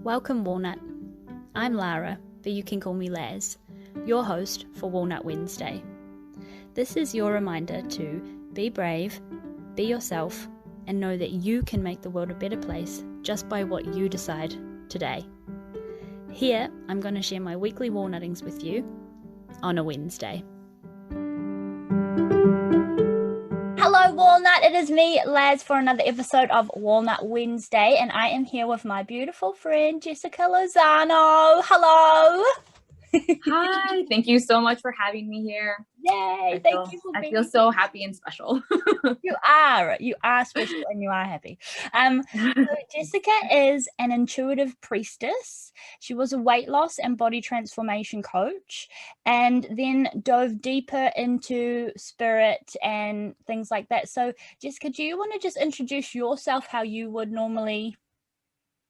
Welcome, Walnut. I'm Lara, but you can call me Laz, your host for Walnut Wednesday. This is your reminder to be brave, be yourself, and know that you can make the world a better place just by what you decide today. Here, I'm going to share my weekly walnuttings with you on a Wednesday. Hello, Walnut. It is me, Laz, for another episode of Walnut Wednesday, and I am here with my beautiful friend, Jessica Lozano. Hello. Hi, thank you so much for having me here. Yay, thank you for being here. I feel so happy and special. You are special and you are happy. So Jessica is an intuitive priestess. She was a weight loss and body transformation coach and then dove deeper into spirit and things like that. So Jessica, do you want to just introduce yourself how you would normally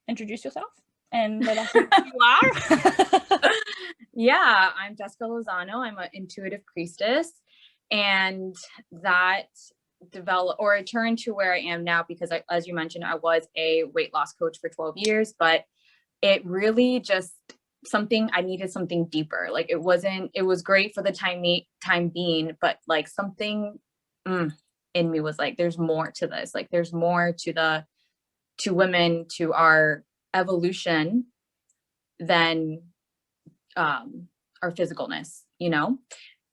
introduce yourself and let us know who you are? Yeah, I'm Jessica Lozano. I'm an intuitive priestess, and that I turned to where I am now because as you mentioned, I was a weight loss coach for 12 years, but it really just I needed something deeper. Like it was great for the time being, but like something in me was like, there's more to this. Like there's more to women, to our evolution than our physicalness,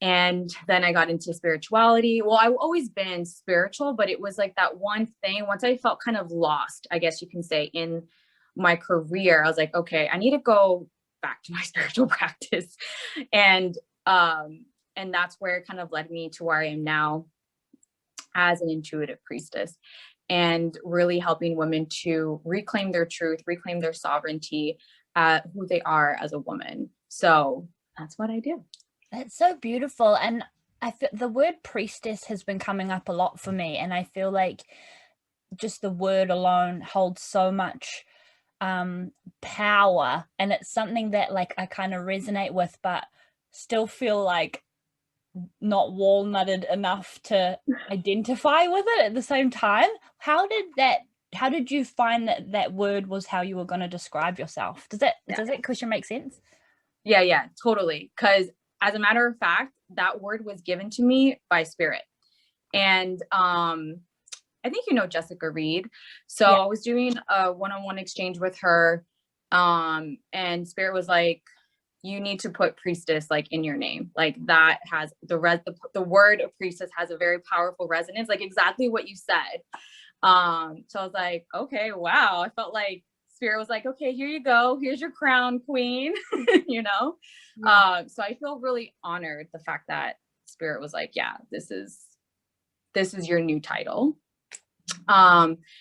and then I got into spirituality. Well, I've always been spiritual, but it was like that one thing, once I felt kind of lost, I guess you can say, in my career, I was like, okay, I need to go back to my spiritual practice. And that's where it kind of led me to where I am now as an intuitive priestess, and really helping women to reclaim their truth, reclaim their sovereignty, who they are as a woman. So that's what I do. That's so beautiful. And I feel the word priestess has been coming up a lot for me. And I feel like just the word alone holds so much power. And it's something that like I kind of resonate with, but still feel like not walnutted enough to identify with it at the same time. How did you find that word was how you were going to describe yourself? Does that question make sense? Yeah, totally. Because as a matter of fact, that word was given to me by Spirit. And I think Jessica Reed. So yeah. I was doing a one-on-one exchange with her, and Spirit was like, you need to put priestess like in your name. Like that has the word of priestess has a very powerful resonance, like exactly what you said. So I was like, okay, wow. I felt like Spirit was like, okay, here you go. Here's your crown, queen, Yeah. So I feel really honored the fact that Spirit was like, yeah, this is your new title.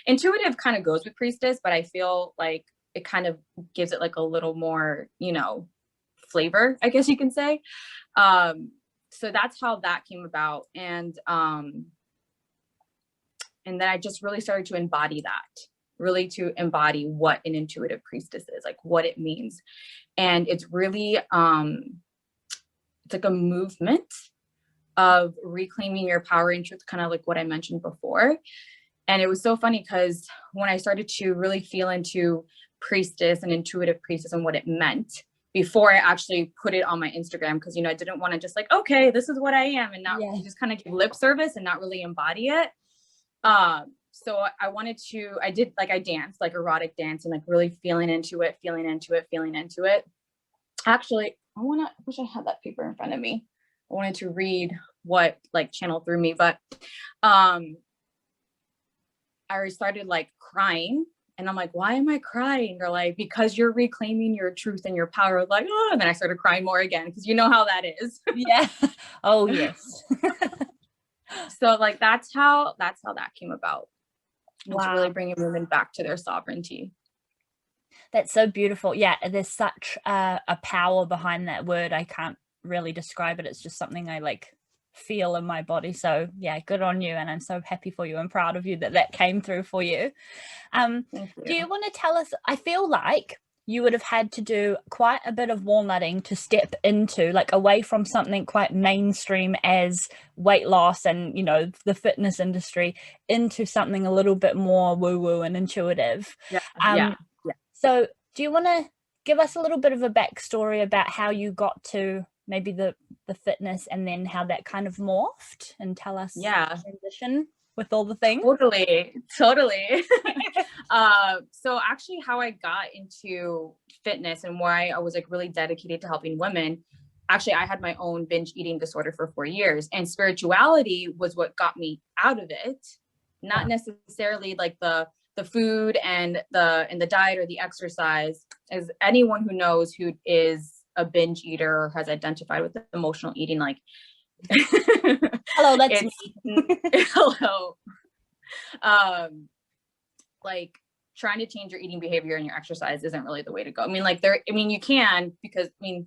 Intuitive kind of goes with priestess, but I feel like it kind of gives it like a little more, flavor, I guess you can say. So that's how that came about. And then I just really started to embody what an intuitive priestess is, like what it means. And it's really, it's like a movement of reclaiming your power and truth, kind of like what I mentioned before. And it was so funny because when I started to really feel into priestess and intuitive priestess and what it meant before I actually put it on my Instagram, because, I didn't want to just like, okay, this is what I am, and not just kind of give lip service and not really embody it. So I danced like erotic dance and like really feeling into it. Actually, I wish I had that paper in front of me. I wanted to read what like channeled through me, but, I started like crying, and I'm like, why am I crying? They're like, because you're reclaiming your truth and your power. Like, oh, and then I started crying more again, because you know how that is. Yeah. Oh yes. So like, that's how that came about. Wow. To really bring women back to their sovereignty. That's so beautiful. Yeah, there's such a power behind that word. I can't really describe it. It's just something I like feel in my body. So yeah, good on you. And I'm so happy for you and proud of you that came through for you. Thank you. Do you want to tell us, I feel like you would have had to do quite a bit of walnutting to step into, like, away from something quite mainstream as weight loss and, the fitness industry, into something a little bit more woo-woo and intuitive. Yeah. So Do you want to give us a little bit of a backstory about how you got to maybe the fitness, and then how that kind of morphed, and tell us the transition with all the things? Totally. So actually how I got into fitness and why I was like really dedicated to helping women, actually I had my own binge eating disorder for 4 years, and spirituality was what got me out of it. Not necessarily like the food and the diet or the exercise. As anyone who knows who is a binge eater or has identified with emotional eating, like hello, that's me. Hello. Like trying to change your eating behavior and your exercise isn't really the way to go. I mean, you can, because let me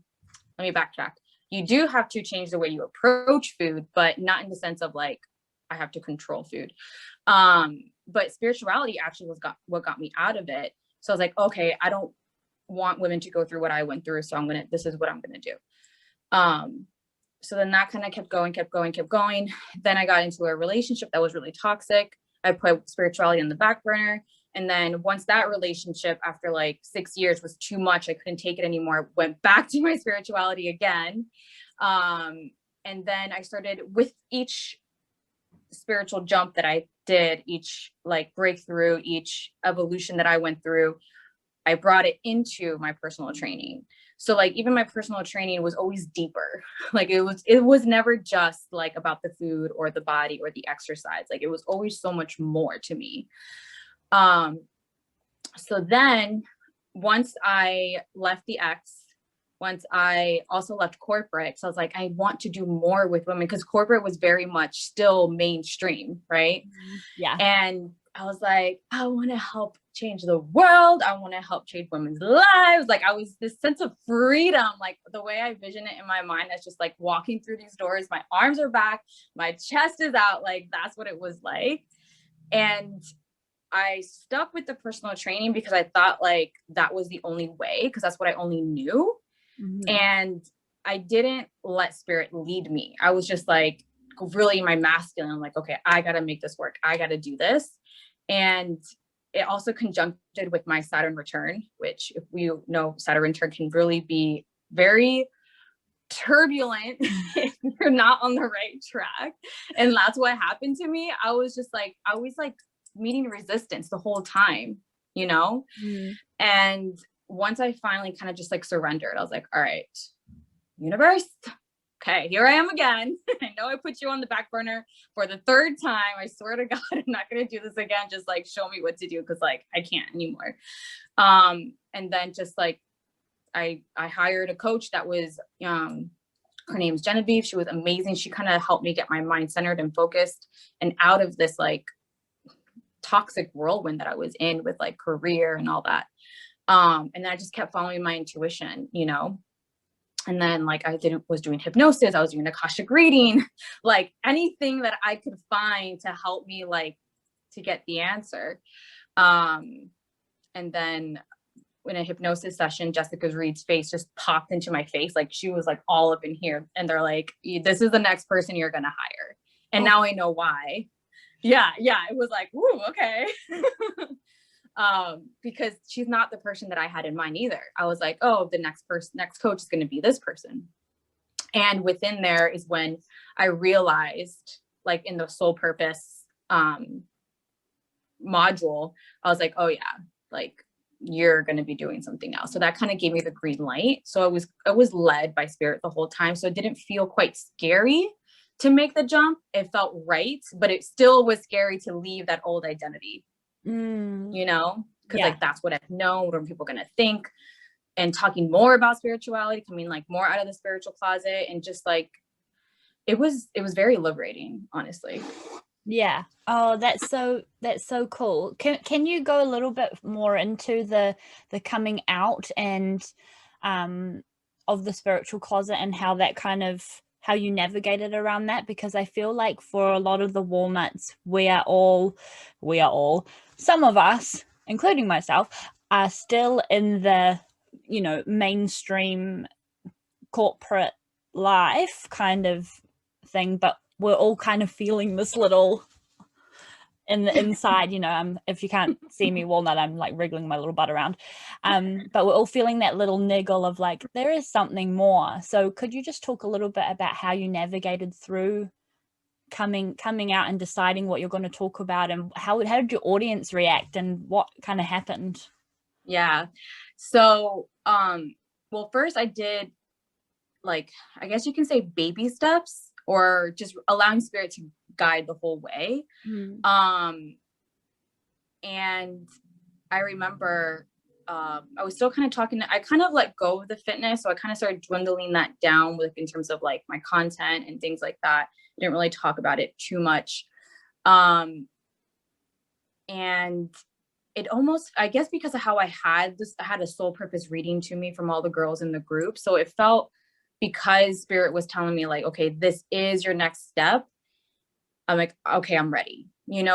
backtrack. You do have to change the way you approach food, but not in the sense of like, I have to control food. But spirituality actually was what got me out of it. So I was like, okay, I don't want women to go through what I went through. So this is what I'm going to do. So then that kind of kept going. Then I got into a relationship that was really toxic. I put spirituality on the back burner. And then once that relationship, after like 6 years, was too much, I couldn't take it anymore, went back to my spirituality again. And then I started, with each spiritual jump that I did, each like breakthrough, each evolution that I went through, I brought it into my personal training. So like even my personal training was always deeper. Like it was never just like about the food or the body or the exercise. Like it was always so much more to me. So then once I left the ex, once I also left corporate, so I was like, I want to do more with women, because corporate was very much still mainstream, right? Yeah. And I was like, I want to help change the world. I want to help change women's lives. Like I was this sense of freedom, like the way I vision it in my mind, that's just like walking through these doors, my arms are back, my chest is out. Like that's what it was like. And I stuck with the personal training because I thought like that was the only way, because that's what I only knew. Mm-hmm. And I didn't let spirit lead me. I was just like really my masculine. I'm like, okay, I got to make this work. I got to do this. And it also conjuncted with my Saturn return, which, if we know, Saturn return can really be very turbulent if you're not on the right track. And that's what happened to me. I was meeting resistance the whole time, you know? Mm. And once I finally kind of just like surrendered, I was like, all right, universe, okay, here I am again. I know I put you on the back burner for the 3rd time. I swear to God, I'm not going to do this again. Just like show me what to do, because like I can't anymore. And then just like I hired a coach that was her name's Genevieve. She was amazing. She kind of helped me get my mind centered and focused and out of this like toxic whirlwind that I was in with like career and all that. And I just kept following my intuition, you know. And then like was doing hypnosis, I was doing Akashic reading, like anything that I could find to help me like to get the answer. And then in a hypnosis session, Jessica Reed's face just popped into my face. Like she was like all up in here, and they're like, this is the next person you're going to hire. And now I know why. Yeah. It was like, ooh, okay. Because she's not the person that I had in mind either. I was like, oh, the next coach is going to be this person. And within there is when I realized, like in the soul purpose module, I was like, oh yeah, like you're going to be doing something else. So that kind of gave me the green light. So I was led by spirit the whole time. So it didn't feel quite scary to make the jump. It felt right, but it still was scary to leave that old identity. You know, because like that's what I've known. What are people going to think? And talking more about spirituality, coming like more out of the spiritual closet, and just like it was very liberating, honestly. Yeah. Oh, that's so cool. Can you go a little bit more into the coming out and of the spiritual closet, and how that kind of, how you navigated around that? Because I feel like for a lot of the walnuts, we are all, some of us, including myself, are still in the, you know, mainstream corporate life kind of thing, but we're all kind of feeling this little in the inside, if you can't see me, Walnut, I'm like wriggling my little butt around. But we're all feeling that little niggle of like, there is something more. So could you just talk a little bit about how you navigated through coming out and deciding what you're going to talk about, and how did your audience react, and what kind of happened? Yeah. So, well, first I did, like, I guess you can say baby steps, or just allowing spirit to guide the whole way. And I remember, I was still kind of I kind of let go of the fitness. So I kind of started dwindling that down in terms of like my content and things like that. I didn't really talk about it too much. And it almost, I guess because of how I had a soul purpose reading to me from all the girls in the group. So it felt, because spirit was telling me like, okay, this is your next step. I'm like, okay, I'm ready.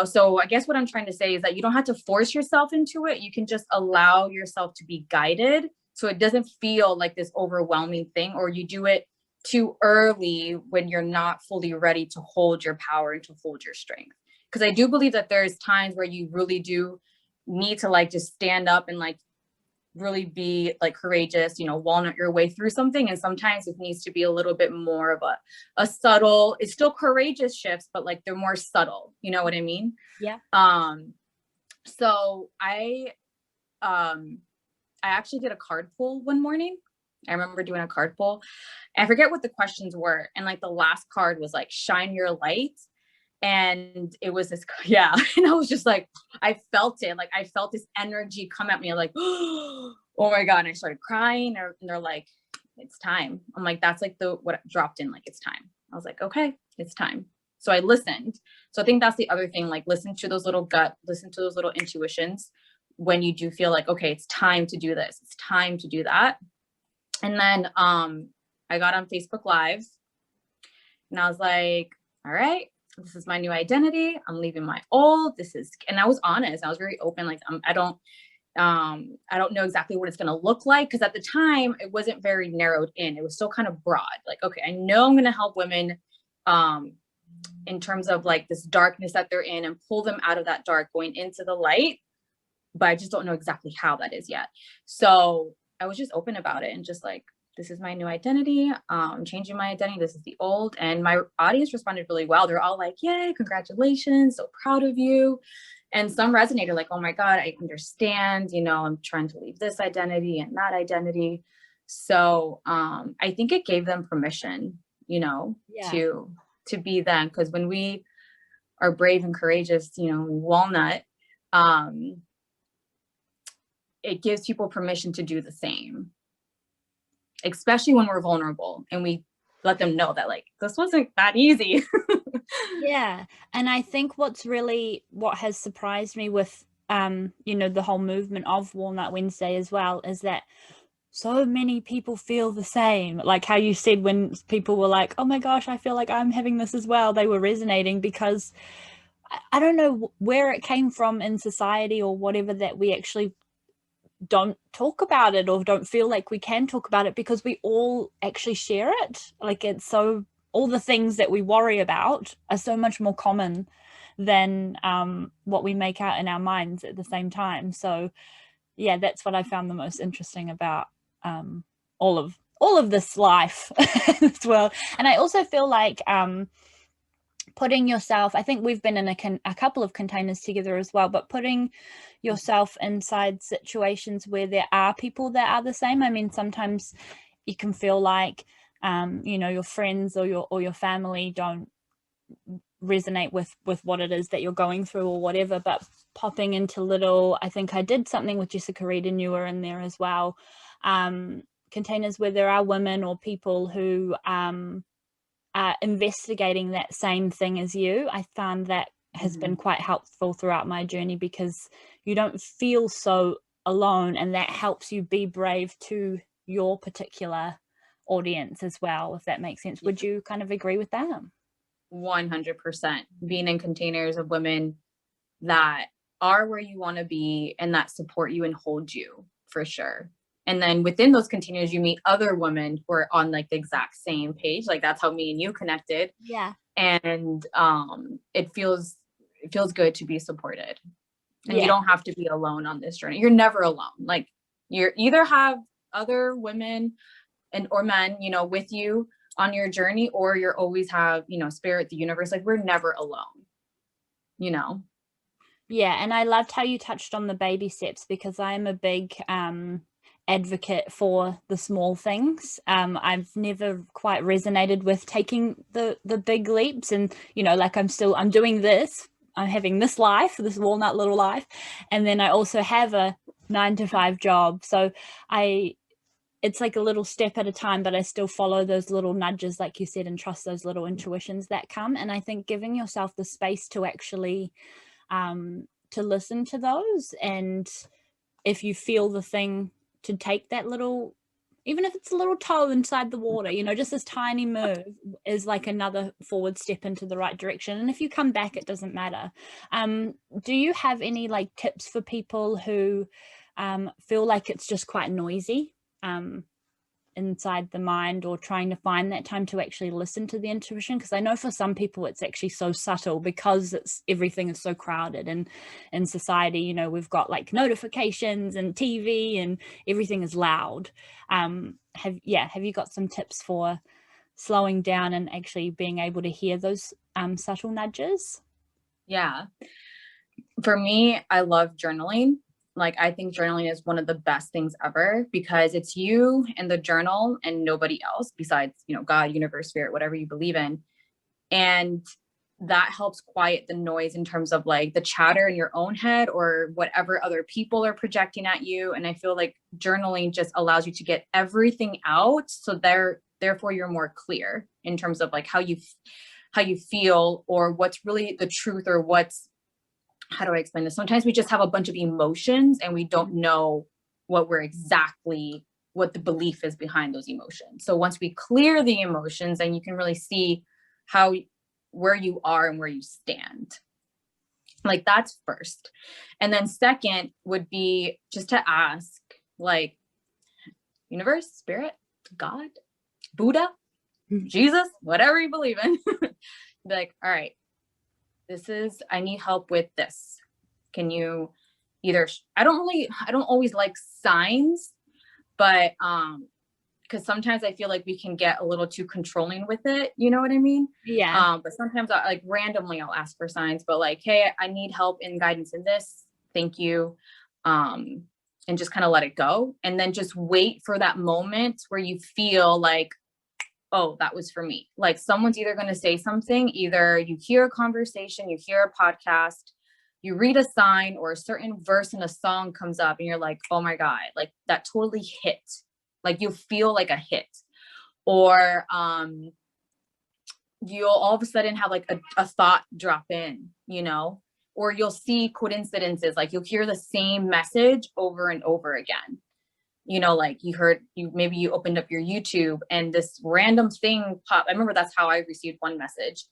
So I guess what I'm trying to say is that you don't have to force yourself into it. You can just allow yourself to be guided, so it doesn't feel like this overwhelming thing, or you do it too early when you're not fully ready to hold your power and to hold your strength. Because I do believe that there's times where you really do need to like just stand up and like really be like courageous, walnut your way through something. And sometimes it needs to be a little bit more of a subtle, it's still courageous shifts, but like they're more subtle. You know what I mean? Yeah. So I actually did a card pull one morning. I remember doing a card pull. I forget what the questions were. And like the last card was like, shine your light. And it was this, yeah. And I was just like, I felt it. Like I felt this energy come at me. I was like, oh my God. And I started crying, and they're like, it's time. I'm like, that's like what dropped in, like, it's time. I was like, okay, it's time. So I listened. So I think that's the other thing, like listen to those little intuitions when you do feel like, okay, it's time to do this. It's time to do that. And then I got on Facebook Live, and I was like, all right, this is my new identity. I'm leaving my old. And I was honest. I was very open. Like, I don't know exactly what it's going to look like. Cause at the time it wasn't very narrowed in. It was still kind of broad. Like, okay, I know I'm going to help women, in terms of like this darkness that they're in, and pull them out of that dark going into the light. But I just don't know exactly how that is yet. So I was just open about it, and just like, this is my new identity. I'm changing my identity. This is the old. And my audience responded really well. They're all like, yay, congratulations. So proud of you. And some resonated like, oh my God, I understand, I'm trying to leave this identity and that identity. So I think it gave them permission, to be them. Because when we are brave and courageous, walnut, it gives people permission to do the same, especially when we're vulnerable, and we let them know that like, this wasn't that easy. Yeah. And I think what has surprised me with, the whole movement of Walnut Wednesday as well, is that so many people feel the same. Like how you said, when people were like, oh my gosh, I feel like I'm having this as well, they were resonating, because I don't know where it came from in society or whatever, that we actually don't talk about it, or don't feel like we can talk about it, because we all actually share it. Like, it's so, all the things that we worry about are so much more common than what we make out in our minds at the same time. So yeah, that's what I found the most interesting about all of this life as well. And I also feel like putting yourself, I think we've been in a couple of containers together as well, but putting yourself inside situations where there are people that are the same. I mean, sometimes you can feel like your friends or your family don't resonate with what it is that you're going through or whatever, but popping into I think I did something with Jessica Reed, and you were in there as well, containers where there are women or people who are investigating that same thing as you. I found that has been quite helpful throughout my journey, because you don't feel so alone, and that helps you be brave to your particular audience as well, if that makes sense. Would you kind of agree with that? 100%. Being in containers of women that are where you want to be and that support you and hold you, for sure. And then within those containers, you meet other women who are on like the exact same page. Like, that's how me and you connected. Yeah. And it feels it feels good to be supported. And Yeah. you don't have to be alone on this journey. You're never alone. Like, you're either have other women or men, you know, with you on your journey, or you're always have, you know, spirit, the universe. Like, we're never alone, you know? Yeah. And I loved how you touched on the baby steps, because I am a big advocate for the small things. I've never quite resonated with taking the big leaps, and, you know, like I'm doing this, I'm having this life, this walnut little life, and then I also have a 9-to-5 job. So it's like a little step at a time, but I still follow those little nudges, like you said, and trust those little intuitions that come. And I think giving yourself the space to actually to listen to those, and if you feel the thing, to take that little, even if it's a little toe inside the water, you know, just this tiny move is like another forward step into the right direction. And if you come back, it doesn't matter. Do you have any like tips for people who feel like it's just quite noisy inside the mind, or trying to find that time to actually listen to the intuition? Because I know for some people it's actually so subtle, because everything is so crowded, and in society, you know, we've got like notifications and TV and everything is loud. Have you got some tips for slowing down and actually being able to hear those subtle nudges? Yeah. For me, I love journaling. Like, I think journaling is one of the best things ever, because it's you and the journal and nobody else besides, you know, God, universe, spirit, whatever you believe in. And that helps quiet the noise in terms of like the chatter in your own head or whatever other people are projecting at you. And I feel like journaling just allows you to get everything out. So therefore you're more clear in terms of like how you feel, or what's really the truth, or how do I explain this? Sometimes we just have a bunch of emotions and we don't know what the belief is behind those emotions. So once we clear the emotions, then you can really see where you are and where you stand. Like, that's first. And then second would be just to ask, like, universe, spirit, God, Buddha, Jesus, whatever you believe in, be like, all right, I need help with this. Can you either, I don't always like signs, but, because sometimes I feel like we can get a little too controlling with it. You know what I mean? Yeah. But sometimes randomly I'll ask for signs, but like, hey, I need help and guidance in this. Thank you. And just kind of let it go. And then just wait for that moment where you feel like, oh, that was for me. Like, someone's either going to say something, either you hear a conversation, you hear a podcast, you read a sign, or a certain verse in a song comes up and you're like, oh my God, like that totally hit. Like, you feel like a hit. Or you'll all of a sudden have like a thought drop in, you know, or you'll see coincidences, like you'll hear the same message over and over again. You know, like maybe you opened up your YouTube and this random thing popped. I remember that's how I received one message.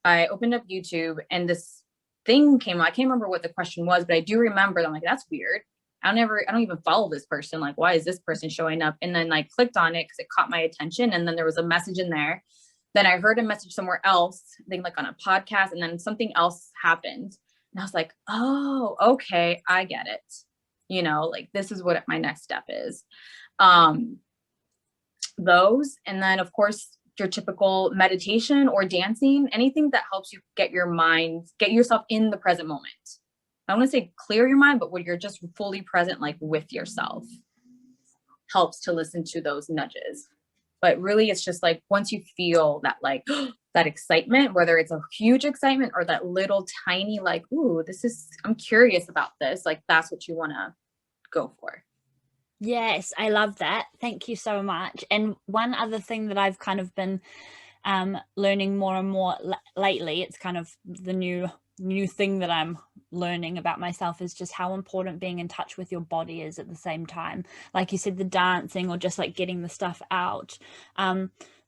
I opened up YouTube and this thing came out. I can't remember what the question was, but I do remember. I'm like, that's weird. I don't even follow this person. Like, why is this person showing up? And then I clicked on it because it caught my attention. And then there was a message in there. Then I heard a message somewhere else, I think like on a podcast, and then something else happened. And I was like, oh, okay, I get it. You know, like, this is what my next step is. Those, and then of course your typical meditation or dancing, anything that helps you get yourself in the present moment. I don't want to say clear your mind, but when you're just fully present, like with yourself, helps to listen to those nudges. But really, it's just like, once you feel that, like, that excitement, whether it's a huge excitement or that little tiny, like, ooh, I'm curious about this. Like, that's what you want to go for. Yes, I love that. Thank you so much. And one other thing that I've kind of been learning more and more lately, it's kind of the new thing that I'm learning about myself, is just how important being in touch with your body is at the same time. Like you said, the dancing or just like getting the stuff out,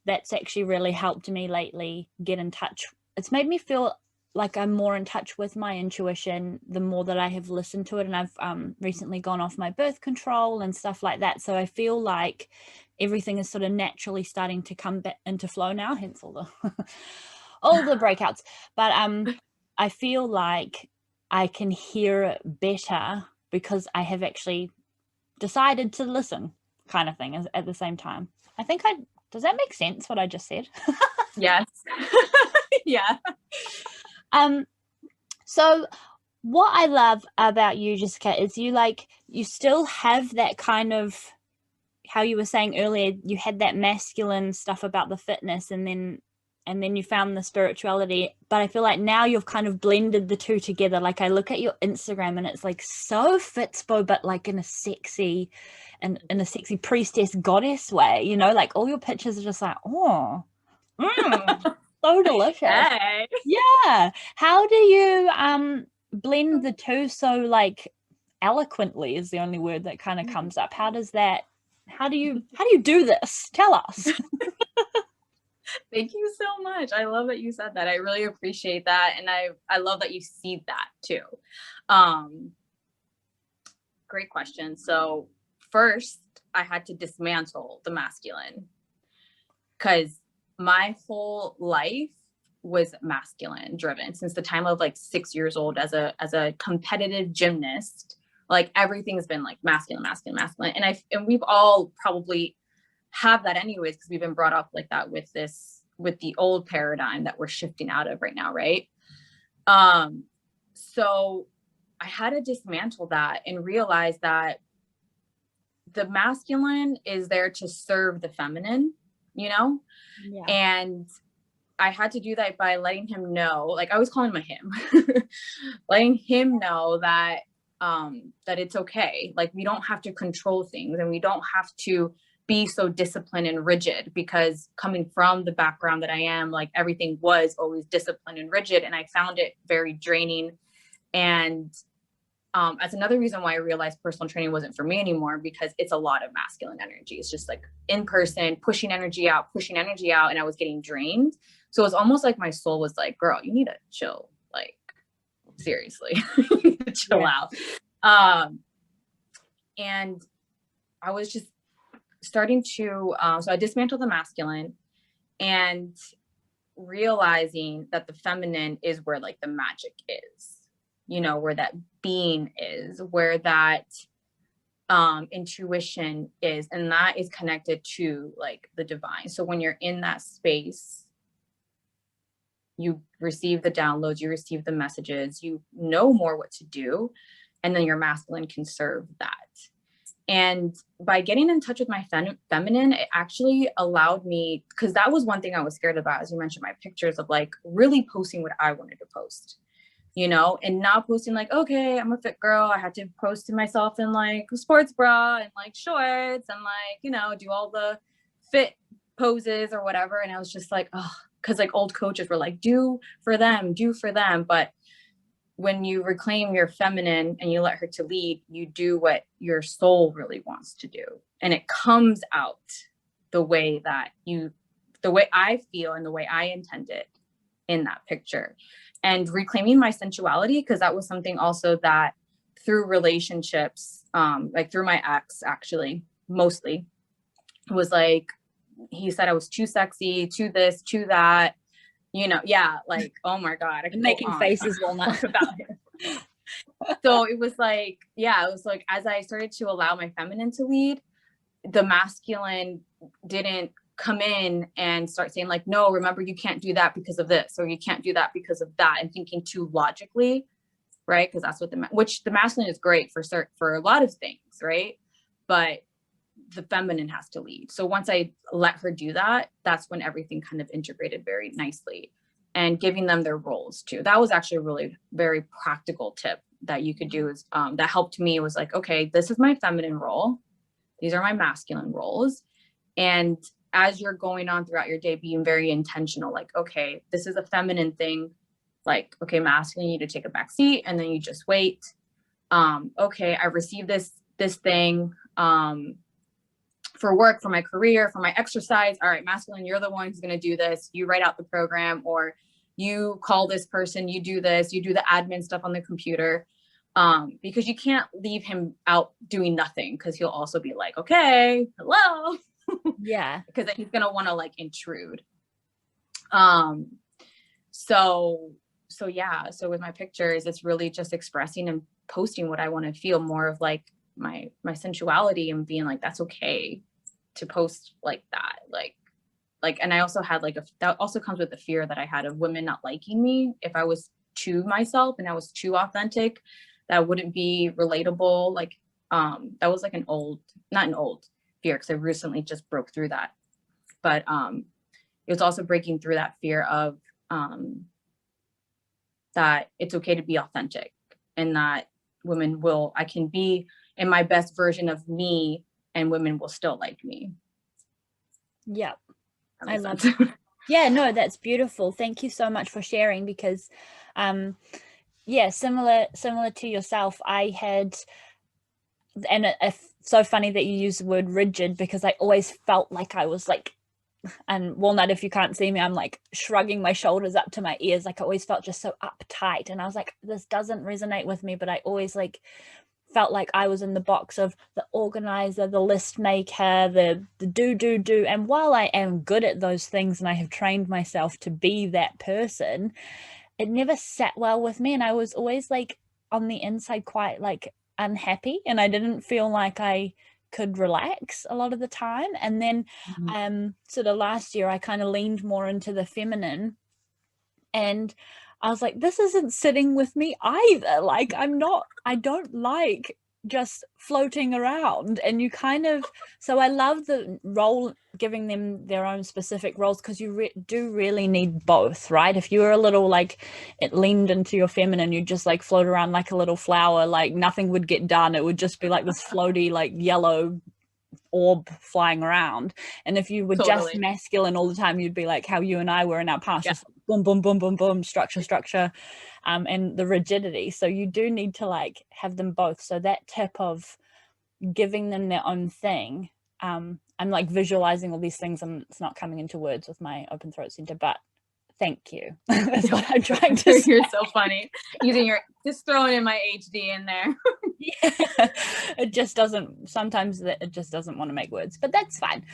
that's actually really helped me lately get in touch. It's made me feel like I'm more in touch with my intuition the more that I have listened to it. And I've recently gone off my birth control and stuff like that. So I feel like everything is sort of naturally starting to come back into flow now, hence all the all the breakouts. But I feel like I can hear it better because I have actually decided to listen, kind of thing, at the same time. Does that make sense what I just said? Yes. Yeah. So what I love about you, Jessica, is you still have that kind of, how you were saying earlier, you had that masculine stuff about the fitness, and then you found the spirituality, but I feel like now you've kind of blended the two together. Like, I look at your Instagram and it's like so fitspo, but like in a sexy priestess goddess way, you know, like all your pictures are just like, oh, so delicious. Hey. Yeah. How do you blend the two so like eloquently is the only word that kind of comes up? How do you do this? Tell us. Thank you so much. I love that you said that. I really appreciate that. And I love that you see that too. Great question. So first I had to dismantle the masculine, because my whole life was masculine driven since the time of like 6 years old as a competitive gymnast. Like everything's been like masculine. And we've all probably have that anyways, because we've been brought up like that with the old paradigm that we're shifting out of right now. Right. So I had to dismantle that and realize that the masculine is there to serve the feminine, you know? Yeah. And I had to do that by letting him know, like I was calling him, letting him know that it's okay. Like we don't have to control things, and we don't have to be so disciplined and rigid, because coming from the background that I am, like everything was always disciplined and rigid. And I found it very draining. And that's another reason why I realized personal training wasn't for me anymore, because it's a lot of masculine energy. It's just like in person, pushing energy out. And I was getting drained. So it was almost like my soul was like, girl, you need to chill. Like, seriously, chill out. And I was just starting to, so I dismantled the masculine and realizing that the feminine is where like the magic is, you know, where that being is, where that intuition is, and that is connected to like the divine. So when you're in that space, you receive the downloads, you receive the messages, you know more what to do, and then your masculine can serve that. And by getting in touch with my feminine, it actually allowed me, because that was one thing I was scared about, as you mentioned, my pictures of like really posting what I wanted to post, you know, and not posting like, okay, I'm a fit girl. I had to post to myself in like a sports bra and like shorts and like, you know, do all the fit poses or whatever. And I was just like, oh, because like old coaches were like, do for them. But when you reclaim your feminine and you let her to lead, you do what your soul really wants to do. And it comes out the way I feel and the way I intend it in that picture. And reclaiming my sensuality, because that was something also that through relationships, like through my ex, actually, mostly, was like, he said I was too sexy, too this, too that. You know, yeah, like, oh my God. I'm making faces Walnut about it. So it was like, yeah, it was like, as I started to allow my feminine to lead, the masculine didn't come in and start saying like, no, remember, you can't do that because of this, or you can't do that because of that, and thinking too logically, right? Because that's what which the masculine is great for a lot of things, right? But the feminine has to lead. So once I let her do that, that's when everything kind of integrated very nicely, and giving them their roles too. That was actually a really very practical tip that you could do, is that helped me, was like, okay, this is my feminine role. These are my masculine roles. And as you're going on throughout your day, being very intentional, like, okay, this is a feminine thing. Like, okay, masculine, you need to take a back seat, and then you just wait. Okay, I received this thing, for work, for my career, for my exercise. All right, masculine, you're the one who's going to do this. You write out the program, or you call this person, you do this, you do the admin stuff on the computer. Because you can't leave him out doing nothing, because he'll also be like, okay, hello. Yeah. Because he's going to want to like intrude. So so yeah, so with my pictures, it's really just expressing and posting what I want to feel, more of like my sensuality, and being like, that's okay to post like that. Like, and I also had like that also comes with the fear that I had of women not liking me if I was too myself and I was too authentic, that wouldn't be relatable. Like, that was like not an old fear, because I recently just broke through that. But it was also breaking through that fear of that it's okay to be authentic, and that I can be in my best version of me, and women will still like me. Yeah. I love that. Yeah, no, that's beautiful. Thank you so much for sharing, because yeah, similar to yourself, I had, and it's so funny that you use the word rigid, because I always felt like I was like, and Walnut, if you can't see me, I'm like shrugging my shoulders up to my ears, like I always felt just so uptight, and I was like, this doesn't resonate with me. But I always like felt like I was in the box of the organizer, the list maker, the do. And while I am good at those things, and I have trained myself to be that person, it never sat well with me. And I was always like on the inside quite like unhappy, and I didn't feel like I could relax a lot of the time. And then sort of last year I kind of leaned more into the feminine, and I was like, this isn't sitting with me either. Like, I don't like just floating around. And you kind of, so I love the role, giving them their own specific roles, because you do really need both, right? If you were a little like, it leaned into your feminine, you just like float around like a little flower, like nothing would get done. It would just be like this floaty, like yellow orb flying around. And if you were just masculine all the time, you'd be like how you and I were in our past, just boom, boom, boom, boom, boom, structure, and the rigidity. So you do need to like have them both. So that tip of giving them their own thing, I'm like visualizing all these things, and it's not coming into words with my open throat center, but thank you. That's what I'm trying to say. You're so funny. Just throwing in my HD in there. Yeah, it just doesn't, sometimes it just doesn't want to make words, but that's fine.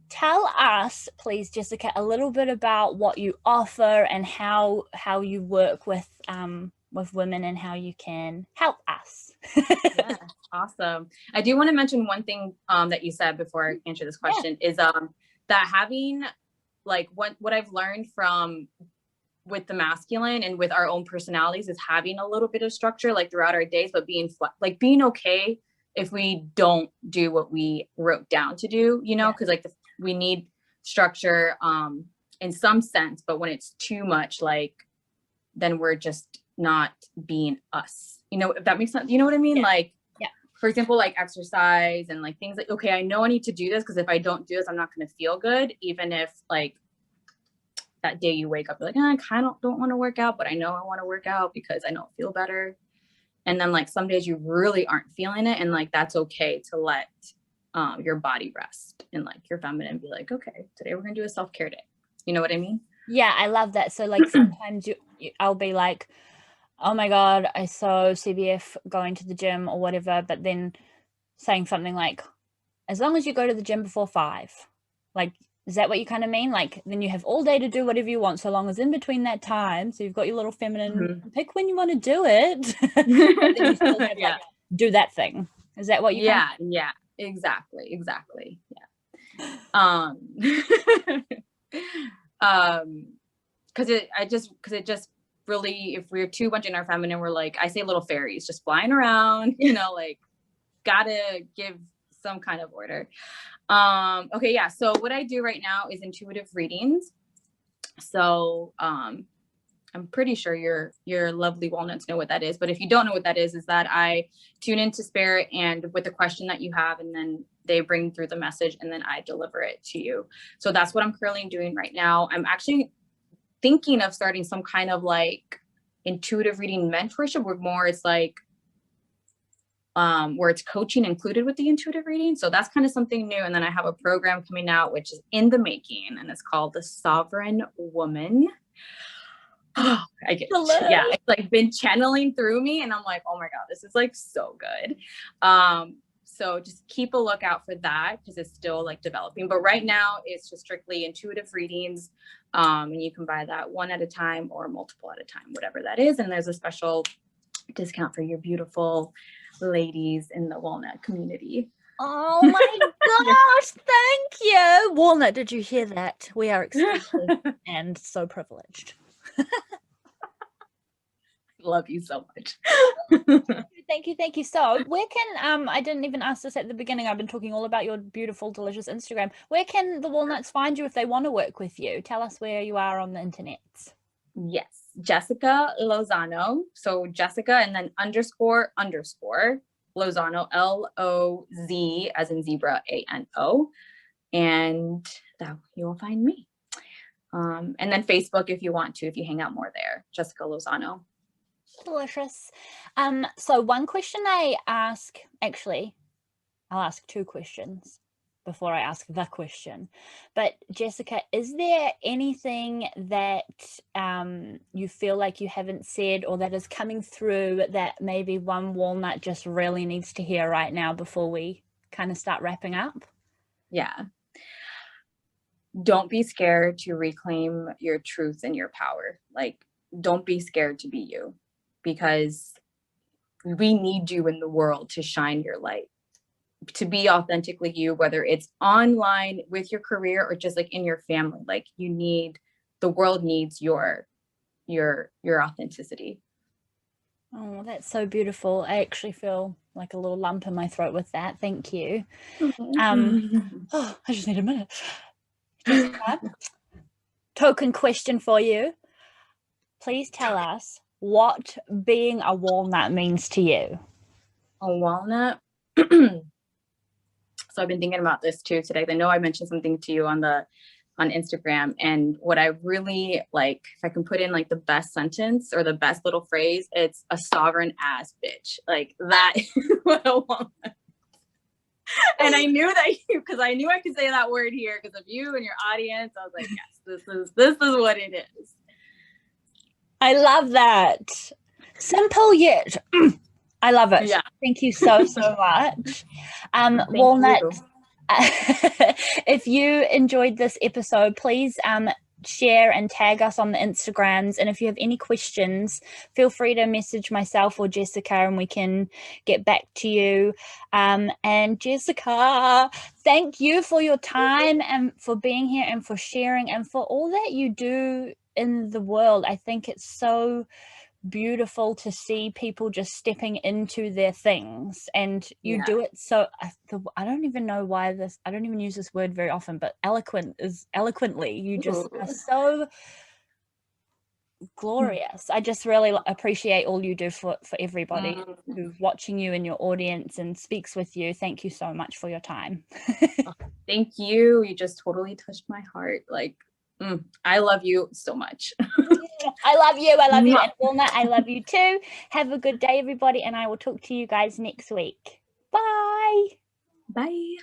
Tell us, please, Jessica, a little bit about what you offer and how you work with women, and how you can help us. Yeah, awesome. I do want to mention one thing that you said before I answer this question, is that having like what I've learned from with the masculine and with our own personalities is having a little bit of structure like throughout our days, but being okay if we don't do what we wrote down to do, you know, because like we need structure in some sense, but when it's too much, like then we're just not being us, you know, if that makes sense. You know what I mean? Like, for example, like exercise and like things like, okay, I know I need to do this, because if I don't do this, I'm not going to feel good. Even if like that day you wake up, you're like, I kind of don't want to work out, but I know I want to work out because I don't feel better. And then like some days you really aren't feeling it. And like, that's okay to let your body rest, and like your feminine be like, okay, today we're going to do a self-care day. You know what I mean? Yeah, I love that. So like sometimes I'll be like, oh my God, I saw CBF going to the gym or whatever, but then saying something like, as long as you go to the gym before 5, like, is that what you kind of mean? Like, then you have all day to do whatever you want, so long as in between that time, so you've got your little feminine, pick when you want to do it. But then you still have, like, do that thing. Is that what you Yeah, exactly. Yeah. Because it just really, if we're too much in our feminine, we're like, I say little fairies just flying around, you know, like gotta give some kind of order. Okay, yeah. So what I do right now is intuitive readings. So I'm pretty sure your lovely walnuts know what that is, but if you don't know what that is that I tune into spirit and with the question that you have, and then they bring through the message, and then I deliver it to you. So that's what I'm currently doing right now. I'm actually thinking of starting some kind of like intuitive reading mentorship, where more it's like where it's coaching included with the intuitive reading. So that's kind of something new. And then I have a program coming out, which is in the making, and it's called The Sovereign Woman. Oh, it's like been channeling through me, and I'm like, oh my God, this is like so good. So just keep a lookout for that because it's still like developing. But right now it's just strictly intuitive readings. And you can buy that one at a time or multiple at a time, whatever that is. And there's a special discount for your beautiful ladies in the Walnut community. Oh my gosh, thank you. Walnut, did you hear that? We are exclusive and so privileged. Love you so much. Thank you. So where can I didn't even ask this at the beginning. I've been talking all about your beautiful, delicious Instagram. Where can the Walnuts find you if they want to work with you? Tell us where you are on the internet. Yes, Jessica Lozano. So Jessica and then _ Lozano, L-O-Z as in zebra, A-N-O. And that you will find me. And then Facebook if you want to, if you hang out more there, Jessica Lozano. Delicious. So one question I ask, actually, I'll ask two questions before I ask the question. But Jessica, is there anything that you feel like you haven't said or that is coming through that maybe one walnut just really needs to hear right now before we kind of start wrapping up? Yeah. Don't be scared to reclaim your truth and your power. Like, don't be scared to be you, because we need you in the world to shine your light, to be authentically you, whether it's online with your career or just like in your family. Like, the world needs your authenticity. Oh, that's so beautiful. I actually feel like a little lump in my throat with that. Thank you. I just need a minute. Jessica, token question for you. Please tell us what being a walnut means to you. A walnut. So I've been thinking about this too today. I know I mentioned something to you on Instagram, and what I really like, if I can put in like the best sentence or the best little phrase, it's a sovereign ass bitch. Like, that is what a walnut. And I knew that because I knew I could say that word here because of you and your audience. I was like, yes, this is what it is. I love that. Simple yet I love it. Yeah. Thank you so much. Walnut, if you enjoyed this episode, please share and tag us on the Instagrams. And if you have any questions, feel free to message myself or Jessica and we can get back to you. And Jessica, thank you for your time and for being here and for sharing and for all that you do in the world. I think it's so beautiful to see people just stepping into their things, and you do it so I don't even know why I don't even use this word very often, but eloquently you just are so glorious. I just really appreciate all you do for everybody who's watching you and your audience and speaks with you. Thank you so much for your time. Thank you. You just totally touched my heart. Like, I love you so much. I love you. And Walnut, I love you too. Have a good day, everybody, and I will talk to you guys next week. Bye. Bye.